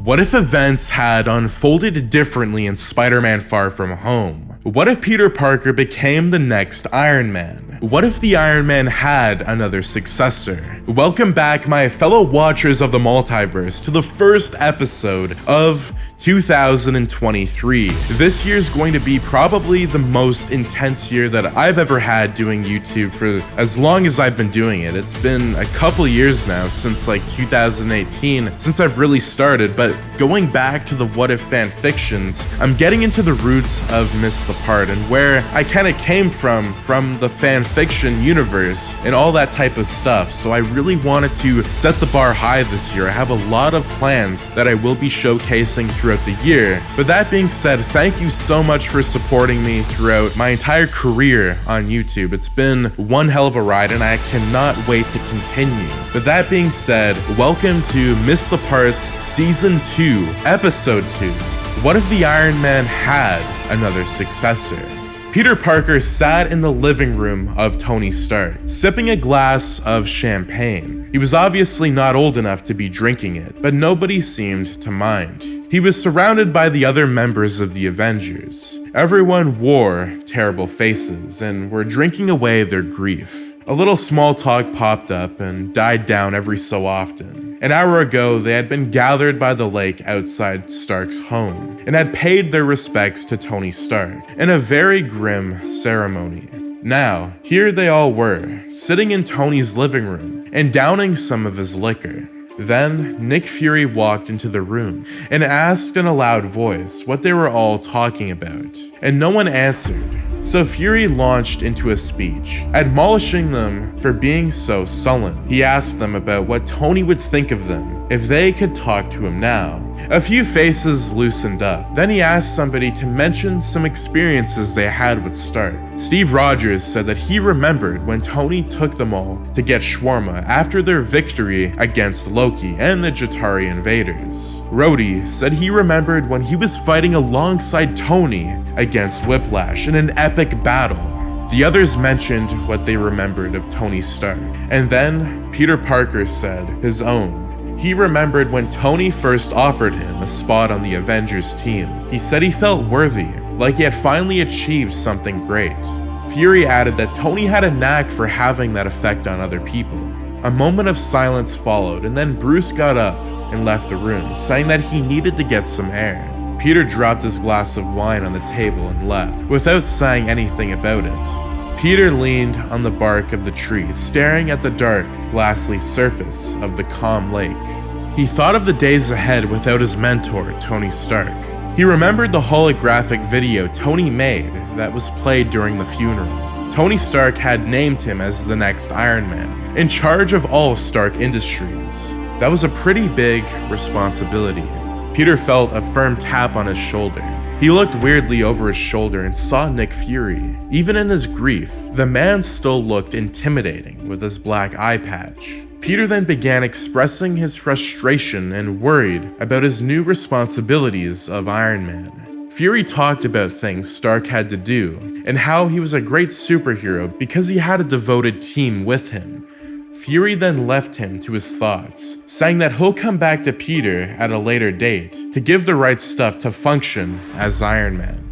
What if events had unfolded differently in Spider-Man Far From Home? What if Peter Parker became the next Iron Man? What if the Iron Man had another successor? Welcome back, my fellow watchers of the multiverse, to the first episode of 2023. This year's going to be probably the most intense year that I've ever had doing YouTube for as long as I've been doing it. It's been a couple years now, since like 2018, since I've really started, but going back to the What If fan fictions, I'm getting into the roots of Miss the Part and where I kind of came from the fan fiction universe and all that type of stuff. So I really wanted to set the bar high this year. I have a lot of plans that I will be showcasing throughout the year. But that being said, thank you so much for supporting me throughout my entire career on YouTube. It's been one hell of a ride and I cannot wait to continue. But that being said, welcome to Miss the Parts Season 2, Episode 2. What if the Iron Man had another successor? Peter Parker sat in the living room of Tony Stark, sipping a glass of champagne. He was obviously not old enough to be drinking it, but nobody seemed to mind. He was surrounded by the other members of the Avengers. Everyone wore terrible faces and were drinking away their grief. A little small talk popped up and died down every so often. An hour ago, they had been gathered by the lake outside Stark's home and had paid their respects to Tony Stark in a very grim ceremony. Now, here they all were, sitting in Tony's living room and downing some of his liquor. Then, Nick Fury walked into the room and asked in a loud voice what they were all talking about, and no one answered. So Fury launched into a speech, admonishing them for being so sullen. He asked them about what Tony would think of them if they could talk to him now. A few faces loosened up. Then he asked somebody to mention some experiences they had with Stark. Steve Rogers said that he remembered when Tony took them all to get shawarma after their victory against Loki and the Jatari invaders. Rhodey said he remembered when he was fighting alongside Tony against Whiplash in an epic battle. The others mentioned what they remembered of Tony Stark, and then Peter Parker said his own. He remembered when Tony first offered him a spot on the Avengers team. He said he felt worthy, like he had finally achieved something great. Fury added that Tony had a knack for having that effect on other people. A moment of silence followed, and then Bruce got up and left the room, saying that he needed to get some air. Peter dropped his glass of wine on the table and left, without saying anything about it. Peter leaned on the bark of the tree, staring at the dark, glassy surface of the calm lake. He thought of the days ahead without his mentor, Tony Stark. He remembered the holographic video Tony made that was played during the funeral. Tony Stark had named him as the next Iron Man, in charge of all Stark Industries. That was a pretty big responsibility. Peter felt a firm tap on his shoulder. He looked weirdly over his shoulder and saw Nick Fury. Even in his grief, the man still looked intimidating with his black eye patch. Peter then began expressing his frustration and worried about his new responsibilities of Iron Man. Fury talked about things Stark had to do and how he was a great superhero because he had a devoted team with him. Fury then left him to his thoughts, saying that he'll come back to Peter at a later date to give the right stuff to function as Iron Man.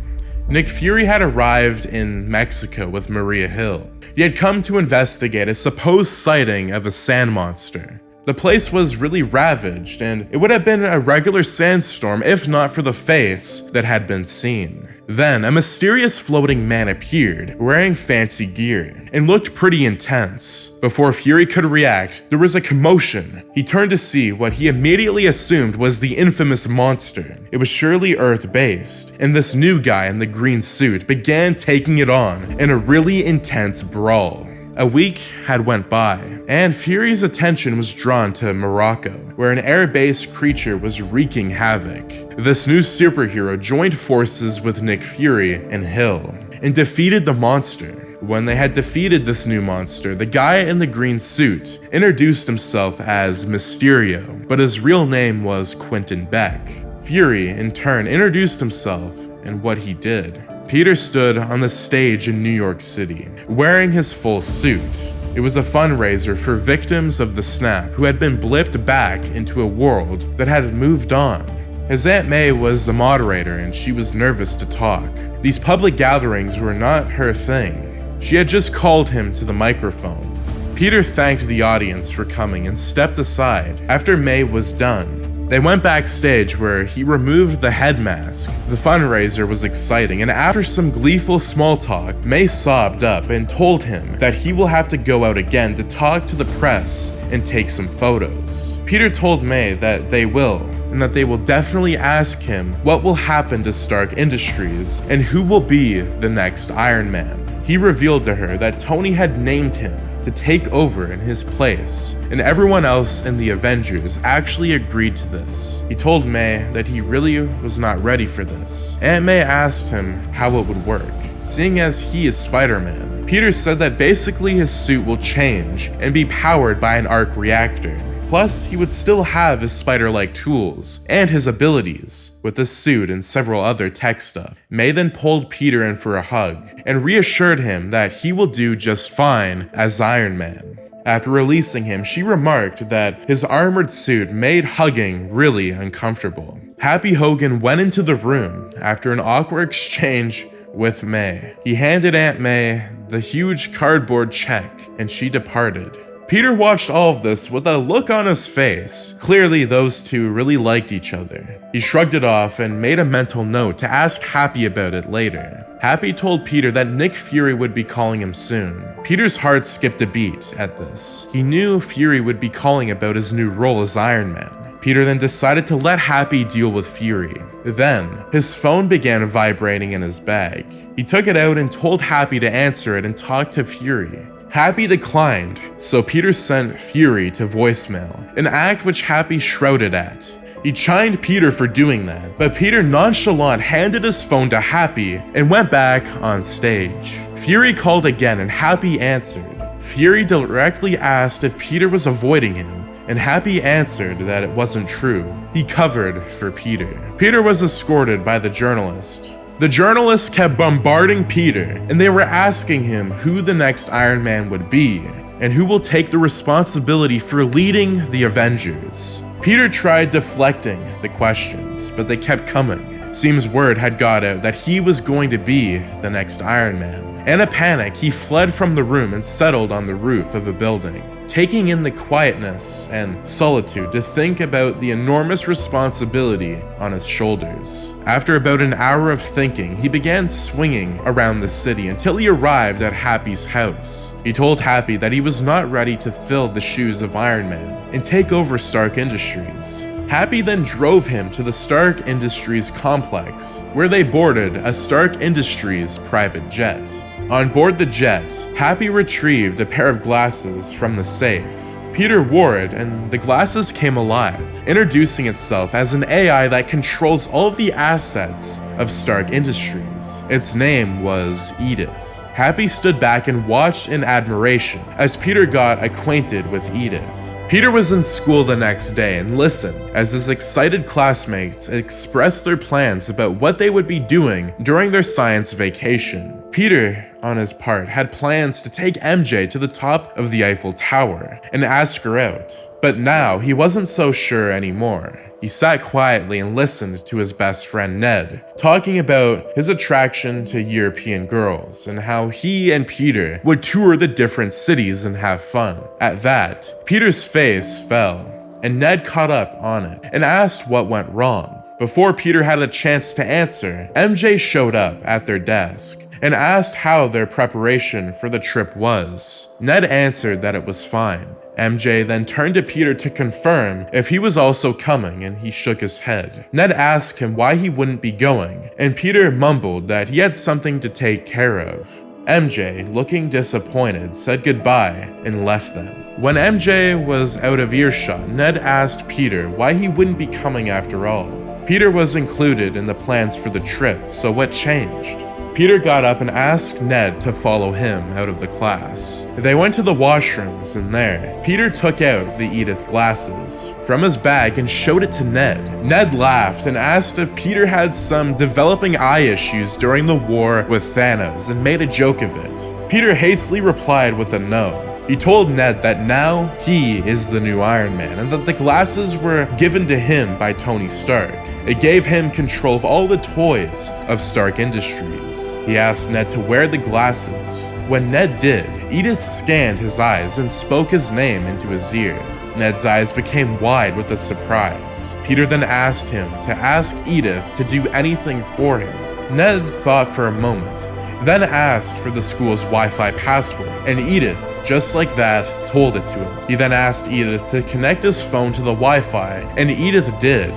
Nick Fury had arrived in Mexico with Maria Hill. He had come to investigate a supposed sighting of a sand monster. The place was really ravaged, and it would have been a regular sandstorm if not for the face that had been seen. Then, a mysterious floating man appeared, wearing fancy gear, and looked pretty intense. Before Fury could react, there was a commotion. He turned to see what he immediately assumed was the infamous monster. It was surely Earth-based, and this new guy in the green suit began taking it on in a really intense brawl. A week had went by, and Fury's attention was drawn to Morocco, where an air-based creature was wreaking havoc. This new superhero joined forces with Nick Fury and Hill, and defeated the monster. When they had defeated this new monster, the guy in the green suit introduced himself as Mysterio, but his real name was Quentin Beck. Fury, in turn, introduced himself and what he did. Peter stood on the stage in New York City, wearing his full suit. It was a fundraiser for victims of the snap who had been blipped back into a world that had moved on. His Aunt May was the moderator and she was nervous to talk. These public gatherings were not her thing. She had just called him to the microphone. Peter thanked the audience for coming and stepped aside after May was done. They went backstage where he removed the head mask. The fundraiser was exciting, and after some gleeful small talk, May sobbed up and told him that he will have to go out again to talk to the press and take some photos. Peter told May that they will, and that they will definitely ask him what will happen to Stark Industries and who will be the next Iron Man. He revealed to her that Tony had named him to take over in his place, and everyone else in the Avengers actually agreed to this. He told May that he really was not ready for this. Aunt May asked him how it would work, seeing as he is Spider-Man. Peter said that basically his suit will change and be powered by an arc reactor. Plus, he would still have his spider-like tools and his abilities with the suit and several other tech stuff. May then pulled Peter in for a hug and reassured him that he will do just fine as Iron Man. After releasing him, she remarked that his armored suit made hugging really uncomfortable. Happy Hogan went into the room after an awkward exchange with May. He handed Aunt May the huge cardboard check and she departed. Peter watched all of this with a look on his face. Clearly, those two really liked each other. He shrugged it off and made a mental note to ask Happy about it later. Happy told Peter that Nick Fury would be calling him soon. Peter's heart skipped a beat at this. He knew Fury would be calling about his new role as Iron Man. Peter then decided to let Happy deal with Fury. Then, his phone began vibrating in his bag. He took it out and told Happy to answer it and talk to Fury. Happy declined, so Peter sent Fury to voicemail, an act which Happy shrouded at. He chimed Peter for doing that, but Peter nonchalant handed his phone to Happy and went back on stage. Fury called again and Happy answered. Fury directly asked if Peter was avoiding him, and Happy answered that it wasn't true. He covered for Peter. Peter was escorted by the journalist. The journalists kept bombarding Peter, and they were asking him who the next Iron Man would be, and who will take the responsibility for leading the Avengers. Peter tried deflecting the questions, but they kept coming. Seems word had got out that he was going to be the next Iron Man. In a panic, he fled from the room and settled on the roof of a building, taking in the quietness and solitude to think about the enormous responsibility on his shoulders. After about an hour of thinking, he began swinging around the city until he arrived at Happy's house. He told Happy that he was not ready to fill the shoes of Iron Man and take over Stark Industries. Happy then drove him to the Stark Industries complex, where they boarded a Stark Industries private jet. On board the jet, Happy retrieved a pair of glasses from the safe. Peter wore it, and the glasses came alive, introducing itself as an AI that controls all of the assets of Stark Industries. Its name was Edith. Happy stood back and watched in admiration as Peter got acquainted with Edith. Peter was in school the next day and listened as his excited classmates expressed their plans about what they would be doing during their science vacation. Peter, on his part, had plans to take MJ to the top of the Eiffel Tower and ask her out. But now he wasn't so sure anymore. He sat quietly and listened to his best friend Ned, talking about his attraction to European girls and how he and Peter would tour the different cities and have fun. At that, Peter's face fell, and Ned caught up on it and asked what went wrong. Before Peter had a chance to answer, MJ showed up at their desk and asked how their preparation for the trip was. Ned answered that it was fine. MJ then turned to Peter to confirm if he was also coming, and he shook his head. Ned asked him why he wouldn't be going, and Peter mumbled that he had something to take care of. MJ, looking disappointed, said goodbye and left them. When MJ was out of earshot, Ned asked Peter why he wouldn't be coming after all. Peter was included in the plans for the trip, so what changed? Peter got up and asked Ned to follow him out of the class. They went to the washrooms, and there, Peter took out the Edith glasses from his bag and showed it to Ned. Ned laughed and asked if Peter had some developing eye issues during the war with Thanos and made a joke of it. Peter hastily replied with a no. He told Ned that now he is the new Iron Man and that the glasses were given to him by Tony Stark. It gave him control of all the toys of Stark Industries. He asked Ned to wear the glasses. When Ned did, Edith scanned his eyes and spoke his name into his ear. Ned's eyes became wide with a surprise. Peter then asked him to ask Edith to do anything for him. Ned thought for a moment, then asked for the school's Wi-Fi password, and Edith, just like that, told it to him. He then asked Edith to connect his phone to the Wi-Fi, and Edith did.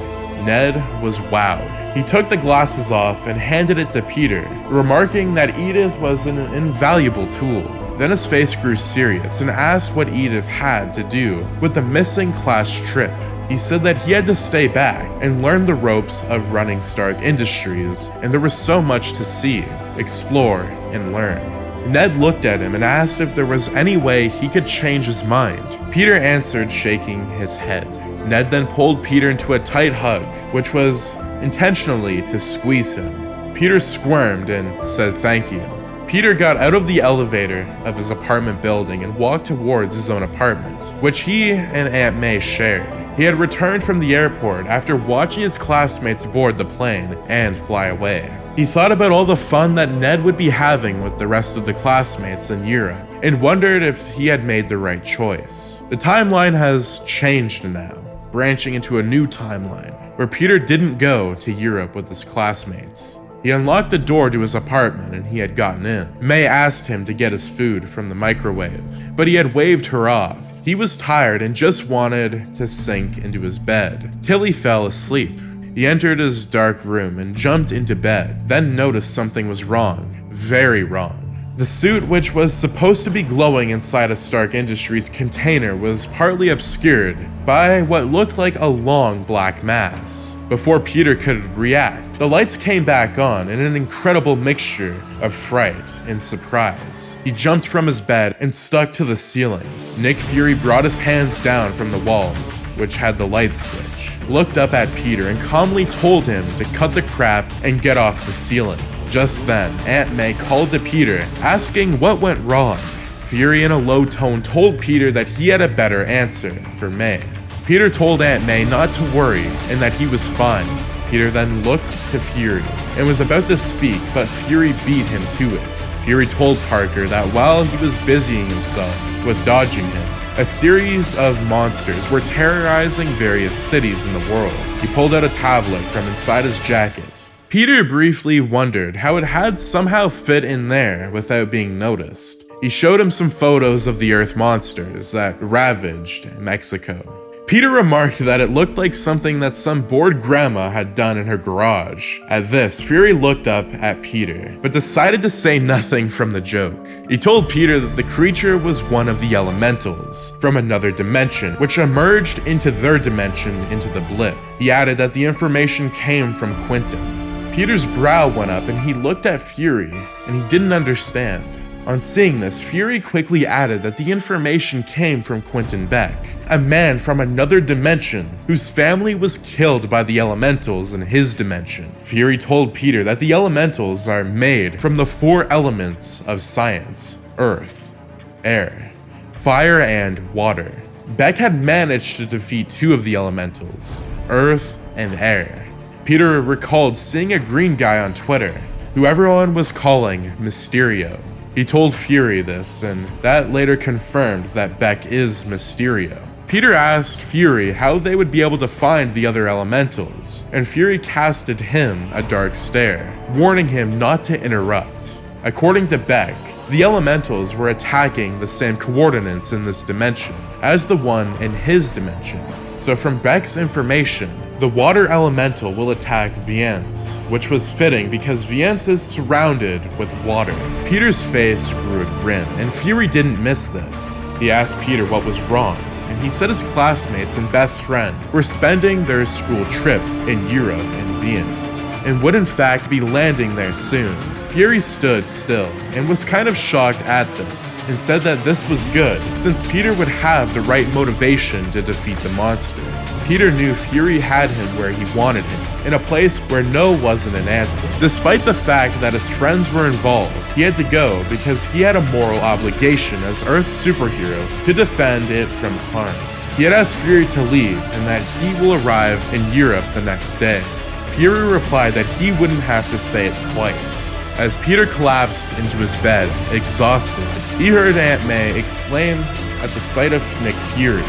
Ned was wowed. He took the glasses off and handed it to Peter, remarking that Edith was an invaluable tool. Then his face grew serious and asked what Edith had to do with the missing class trip. He said that he had to stay back and learn the ropes of running Stark Industries, and there was so much to see, explore, and learn. Ned looked at him and asked if there was any way he could change his mind. Peter answered, shaking his head. Ned then pulled Peter into a tight hug, which was intentionally to squeeze him. Peter squirmed and said thank you. Peter got out of the elevator of his apartment building and walked towards his own apartment, which he and Aunt May shared. He had returned from the airport after watching his classmates board the plane and fly away. He thought about all the fun that Ned would be having with the rest of the classmates in Europe and wondered if he had made the right choice. The timeline has changed now, branching into a new timeline where Peter didn't go to Europe with his classmates. He unlocked the door to his apartment and he had gotten in. May asked him to get his food from the microwave, but he had waved her off. He was tired and just wanted to sink into his bed till he fell asleep. He entered his dark room and jumped into bed, then noticed something was wrong, very wrong. The suit, which was supposed to be glowing inside a Stark Industries container, was partly obscured by what looked like a long black mass. Before Peter could react, the lights came back on in an incredible mixture of fright and surprise. He jumped from his bed and stuck to the ceiling. Nick Fury brought his hands down from the walls, which had the light switch, looked up at Peter and calmly told him to cut the crap and get off the ceiling. Just then, Aunt May called to Peter, asking what went wrong. Fury in a low tone told Peter that he had a better answer for May. Peter told Aunt May not to worry and that he was fine. Peter then looked to Fury and was about to speak, but Fury beat him to it. Fury told Parker that while he was busying himself with dodging him, a series of monsters were terrorizing various cities in the world. He pulled out a tablet from inside his jacket. Peter briefly wondered how it had somehow fit in there without being noticed. He showed him some photos of the Earth monsters that ravaged Mexico. Peter remarked that it looked like something that some bored grandma had done in her garage. At this, Fury looked up at Peter, but decided to say nothing from the joke. He told Peter that the creature was one of the elementals from another dimension, which emerged into their dimension into the blip. He added that the information came from Quentin. Peter's brow went up and he looked at Fury, and he didn't understand. On seeing this, Fury quickly added that the information came from Quentin Beck, a man from another dimension whose family was killed by the elementals in his dimension. Fury told Peter that the elementals are made from the 4 elements of science: earth, air, fire, and water. Beck had managed to defeat 2 of the elementals, earth and air. Peter recalled seeing a green guy on Twitter, who everyone was calling Mysterio. He told Fury this, and that later confirmed that Beck is Mysterio. Peter asked Fury how they would be able to find the other elementals, and Fury casted him a dark stare, warning him not to interrupt. According to Beck, the elementals were attacking the same coordinates in this dimension as the one in his dimension. So from Beck's information, the water elemental will attack Venice, which was fitting because Venice is surrounded with water. Peter's face grew a grin, and Fury didn't miss this. He asked Peter what was wrong, and he said his classmates and best friend were spending their school trip in Europe and Venice, and would in fact be landing there soon. Fury stood still and was kind of shocked at this, and said that this was good since Peter would have the right motivation to defeat the monster. Peter knew Fury had him where he wanted him, in a place where no wasn't an answer. Despite the fact that his friends were involved, he had to go because he had a moral obligation as Earth's superhero to defend it from harm. He had asked Fury to leave and that he will arrive in Europe the next day. Fury replied that he wouldn't have to say it twice. As Peter collapsed into his bed, exhausted, he heard Aunt May exclaim at the sight of Nick Fury.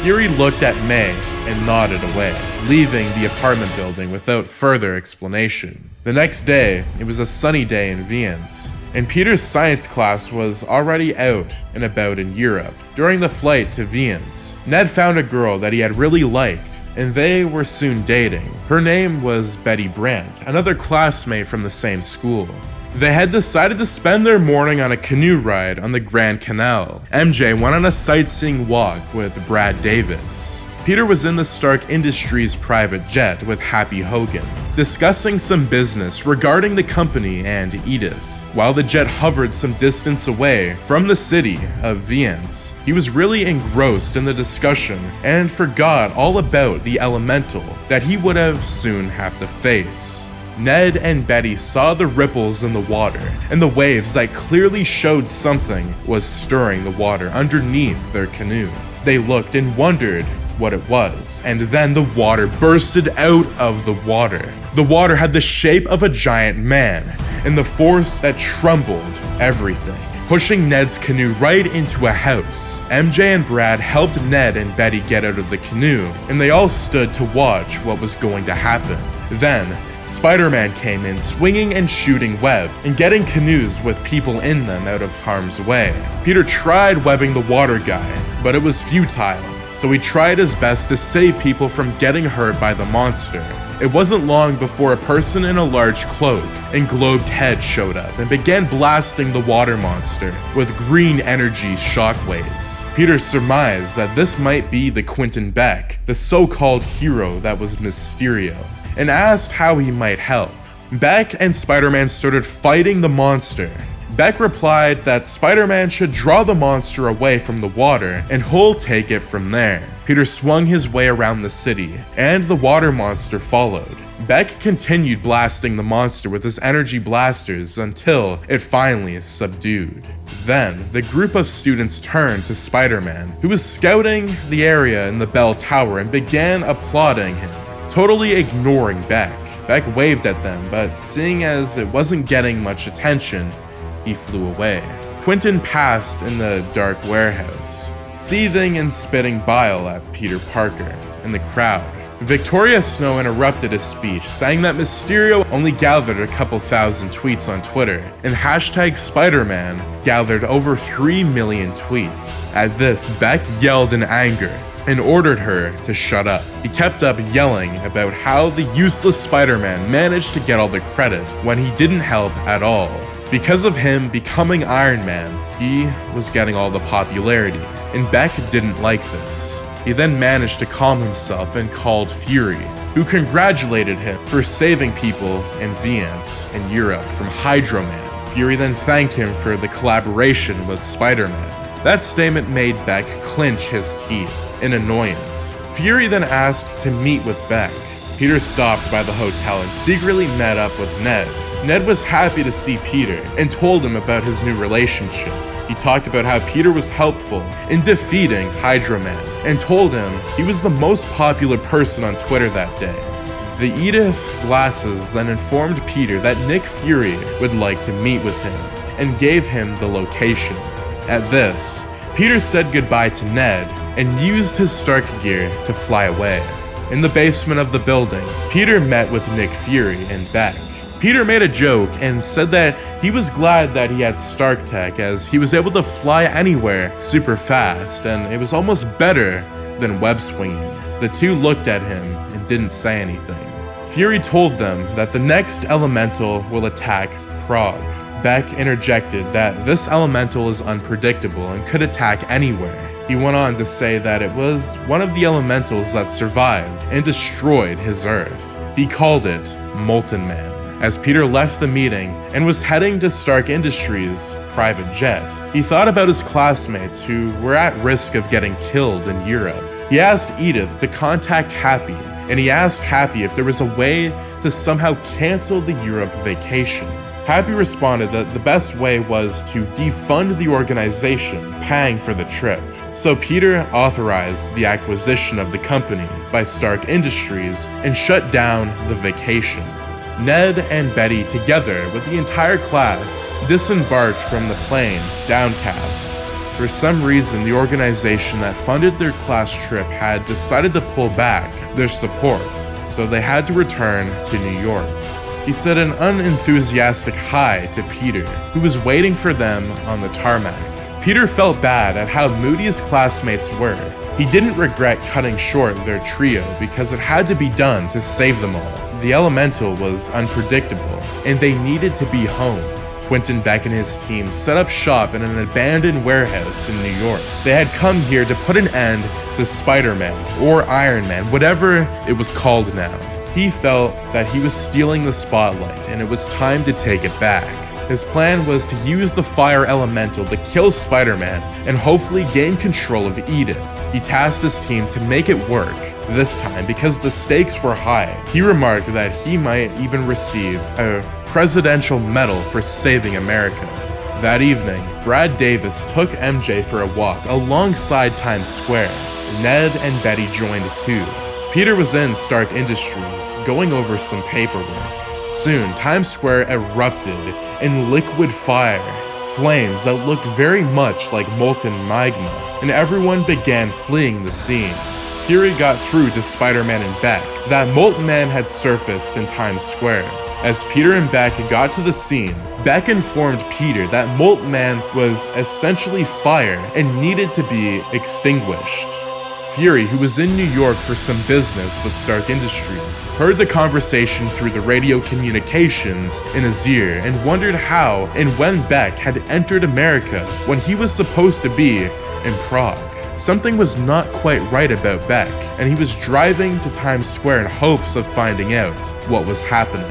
Fury looked at May and nodded away, leaving the apartment building without further explanation. The next day, it was a sunny day in Venice, and Peter's science class was already out and about in Europe. During the flight to Venice, Ned found a girl that he had really liked, and they were soon dating. Her name was Betty Brandt, another classmate from the same school. They had decided to spend their morning on a canoe ride on the Grand Canal. MJ went on a sightseeing walk with Brad Davis. Peter was in the Stark Industries private jet with Happy Hogan, discussing some business regarding the company and Edith. While the jet hovered some distance away from the city of Venice, he was really engrossed in the discussion and forgot all about the elemental that he would have soon have to face. Ned and Betty saw the ripples in the water and the waves that clearly showed something was stirring the water underneath their canoe. They looked and wondered what it was, and then the water bursted out of the water. The water had the shape of a giant man, and the force that trembled everything, pushing Ned's canoe right into a house. MJ and Brad helped Ned and Betty get out of the canoe, and they all stood to watch what was going to happen. Then, Spider-Man came in swinging and shooting web and getting canoes with people in them out of harm's way. Peter tried webbing the water guy, but it was futile, so he tried his best to save people from getting hurt by the monster. It wasn't long before a person in a large cloak and globed head showed up and began blasting the water monster with green energy shockwaves. Peter surmised that this might be the Quentin Beck, the so-called hero that was Mysterio, and asked how he might help. Beck and Spider-Man started fighting the monster. Beck replied that Spider-Man should draw the monster away from the water and he'll take it from there. Peter swung his way around the city, and the water monster followed. Beck continued blasting the monster with his energy blasters until it finally is subdued. Then, the group of students turned to Spider-Man, who was scouting the area in the bell tower, and began applauding him, totally ignoring Beck. Beck waved at them, but seeing as it wasn't getting much attention, he flew away. Quentin passed in the dark warehouse, seething and spitting bile at Peter Parker and the crowd. Victoria Snow interrupted his speech, saying that Mysterio only gathered a couple thousand tweets on Twitter, and hashtag Spider-Man gathered over 3 million tweets. At this, Beck yelled in anger and ordered her to shut up. He kept up yelling about how the useless Spider-Man managed to get all the credit when he didn't help at all. Because of him becoming Iron Man, he was getting all the popularity, and Beck didn't like this. He then managed to calm himself and called Fury, who congratulated him for saving people in Venice and Europe from Hydro Man. Fury then thanked him for the collaboration with Spider-Man. That statement made Beck clench his teeth in annoyance. Fury then asked to meet with Beck. Peter stopped by the hotel and secretly met up with Ned. Ned was happy to see Peter and told him about his new relationship. He talked about how Peter was helpful in defeating Hydro Man and told him he was the most popular person on Twitter that day. The Edith glasses then informed Peter that Nick Fury would like to meet with him and gave him the location. At this, Peter said goodbye to Ned and used his Stark gear to fly away. In the basement of the building, Peter met with Nick Fury and Beck. Peter made a joke and said that he was glad that he had Stark tech as he was able to fly anywhere super fast, and it was almost better than web swinging. The two looked at him and didn't say anything. Fury told them that the next elemental will attack Prague. Beck interjected that this elemental is unpredictable and could attack anywhere. He went on to say that it was one of the elementals that survived and destroyed his Earth. He called it Molten Man. As Peter left the meeting and was heading to Stark Industries' private jet, he thought about his classmates who were at risk of getting killed in Europe. He asked Edith to contact Happy, and he asked Happy if there was a way to somehow cancel the Europe vacation. Happy responded that the best way was to defund the organization paying for the trip. So Peter authorized the acquisition of the company by Stark Industries and shut down the vacation. Ned and Betty, together with the entire class, disembarked from the plane, downcast. For some reason, the organization that funded their class trip had decided to pull back their support, so they had to return to New York. He said an unenthusiastic hi to Peter, who was waiting for them on the tarmac. Peter felt bad at how moody his classmates were. He didn't regret cutting short their trio because it had to be done to save them all. The elemental was unpredictable, and they needed to be home. Quentin Beck and his team set up shop in an abandoned warehouse in New York. They had come here to put an end to Spider-Man, or Iron Man, whatever it was called now. He felt that he was stealing the spotlight, and it was time to take it back. His plan was to use the fire elemental to kill Spider-Man and hopefully gain control of Edith. He tasked his team to make it work, this time because the stakes were high. He remarked that he might even receive a presidential medal for saving America. That evening, Brad Davis took MJ for a walk alongside Times Square. Ned and Betty joined too. Peter was in Stark Industries, going over some paperwork. Soon, Times Square erupted in liquid fire, flames that looked very much like molten magma, and everyone began fleeing the scene. Fury got through to Spider-Man and Beck that Molten Man had surfaced in Times Square. As Peter and Beck got to the scene, Beck informed Peter that Molten Man was essentially fire and needed to be extinguished. Fury, who was in New York for some business with Stark Industries, heard the conversation through the radio communications in his ear and wondered how and when Beck had entered America when he was supposed to be in Prague. Something was not quite right about Beck, and he was driving to Times Square in hopes of finding out what was happening.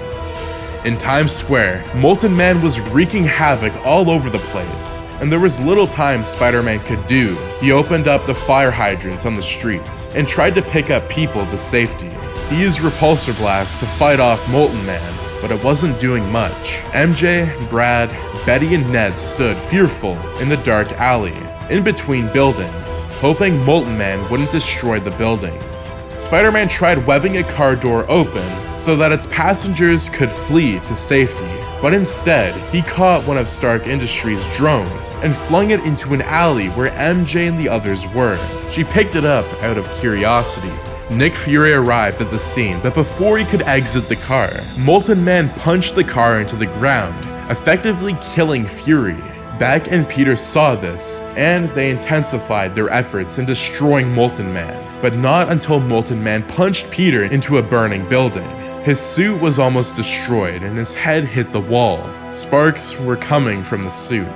In Times Square, Molten Man was wreaking havoc all over the place, and there was little time Spider-Man could do. He opened up the fire hydrants on the streets and tried to pick up people to safety. He used repulsor blasts to fight off Molten Man, but it wasn't doing much. MJ, Brad, Betty, and Ned stood fearful in the dark alley, in between buildings, hoping Molten Man wouldn't destroy the buildings. Spider-Man tried webbing a car door open so that its passengers could flee to safety, but instead, he caught one of Stark Industries' drones and flung it into an alley where MJ and the others were. She picked it up out of curiosity. Nick Fury arrived at the scene, but before he could exit the car, Molten Man punched the car into the ground, effectively killing Fury. Beck and Peter saw this, and they intensified their efforts in destroying Molten Man, but not until Molten Man punched Peter into a burning building. His suit was almost destroyed, and his head hit the wall. Sparks were coming from the suit.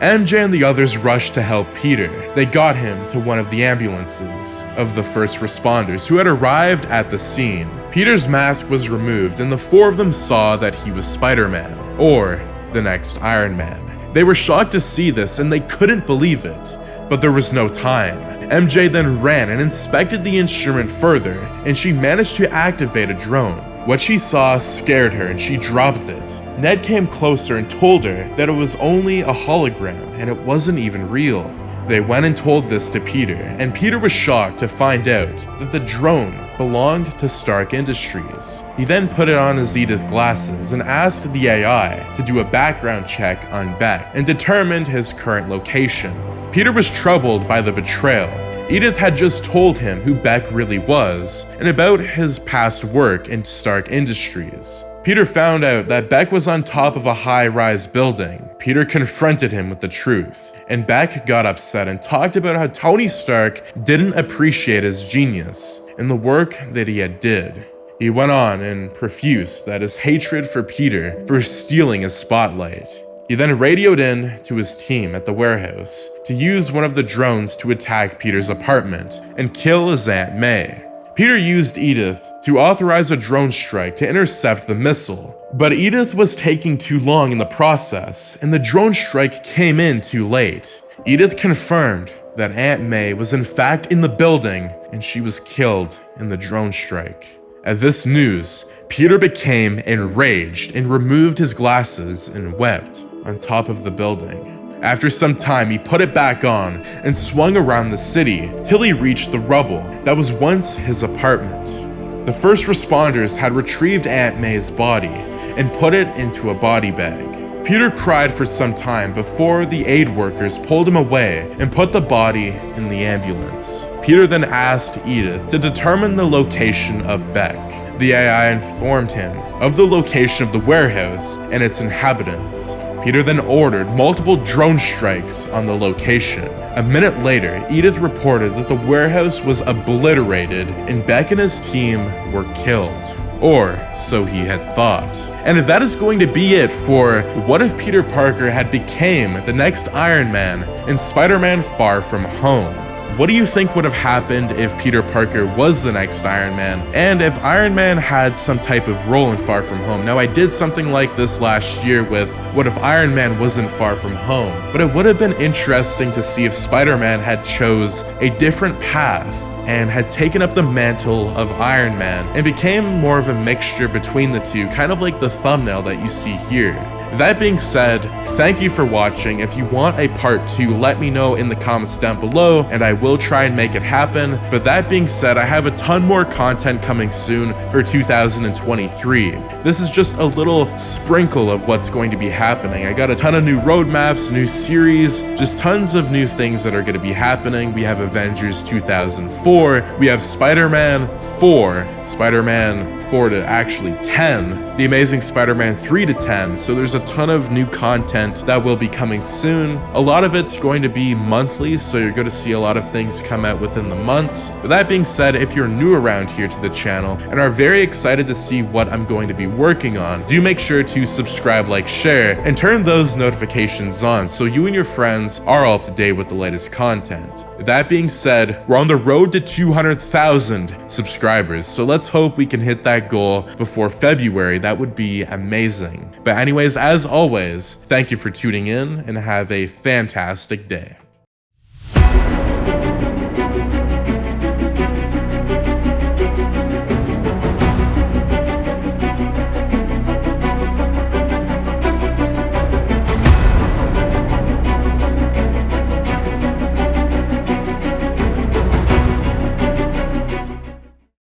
MJ and the others rushed to help Peter. They got him to one of the ambulances of the first responders who had arrived at the scene. Peter's mask was removed, and the four of them saw that he was Spider-Man, or the next Iron Man. They were shocked to see this, and they couldn't believe it, but there was no time. MJ then ran and inspected the instrument further, and she managed to activate a drone. What she saw scared her, and she dropped it. Ned came closer and told her that it was only a hologram, and it wasn't even real. They went and told this to Peter, and Peter was shocked to find out that the drone belonged to Stark Industries. He then put it on his Edith glasses and asked the AI to do a background check on Beck and determined his current location. Peter was troubled by the betrayal. Edith had just told him who Beck really was and about his past work in Stark Industries. Peter found out that Beck was on top of a high-rise building. Peter confronted him with the truth, and Beck got upset and talked about how Tony Stark didn't appreciate his genius and the work that he had did. He went on and profused that his hatred for Peter for stealing his spotlight. He then radioed in to his team at the warehouse to use one of the drones to attack Peter's apartment and kill his Aunt May. Peter used Edith to authorize a drone strike to intercept the missile, but Edith was taking too long in the process, and the drone strike came in too late. Edith confirmed that Aunt May was in fact in the building, and she was killed in the drone strike. At this news, Peter became enraged and removed his glasses and wept on top of the building. After some time, he put it back on and swung around the city till he reached the rubble that was once his apartment. The first responders had retrieved Aunt May's body and put it into a body bag. Peter cried for some time before the aid workers pulled him away and put the body in the ambulance. Peter then asked Edith to determine the location of Beck. The AI informed him of the location of the warehouse and its inhabitants. Peter then ordered multiple drone strikes on the location. A minute later, Edith reported that the warehouse was obliterated and Beck and his team were killed. Or so he had thought. And that is going to be it for What If Peter Parker Had Became the Next Iron Man in Spider-Man Far From Home. What do you think would have happened if Peter Parker was the next Iron Man, and if Iron Man had some type of role in Far From Home? Now, I did something like this last year with What If Iron Man Wasn't Far From Home, but it would have been interesting to see if Spider-Man had chose a different path and had taken up the mantle of Iron Man and became more of a mixture between the two, kind of like the thumbnail that you see here. That being said, thank you for watching. If you want a part 2, let me know in the comments down below and I will try and make it happen. But that being said, I have a ton more content coming soon for 2023. This is just a little sprinkle of what's going to be happening. I got a ton of new roadmaps, new series, just tons of new things that are going to be happening. We have Avengers 2004, we have Spider-Man 4, Spider-Man 4 to actually 10, The Amazing Spider-Man 3 to 10, so there's a ton of new content that will be coming soon. A lot of it's going to be monthly, so you're going to see a lot of things come out within the months. But that being said, if you're new around here to the channel and are very excited to see what I'm going to be working on, do make sure to subscribe, like, share, and turn those notifications on so you and your friends are all up to date with the latest content. That being said, we're on the road to 200,000 subscribers, so let's hope we can hit that goal before February. That would be amazing. But anyways, as always, thank you for tuning in and have a fantastic day.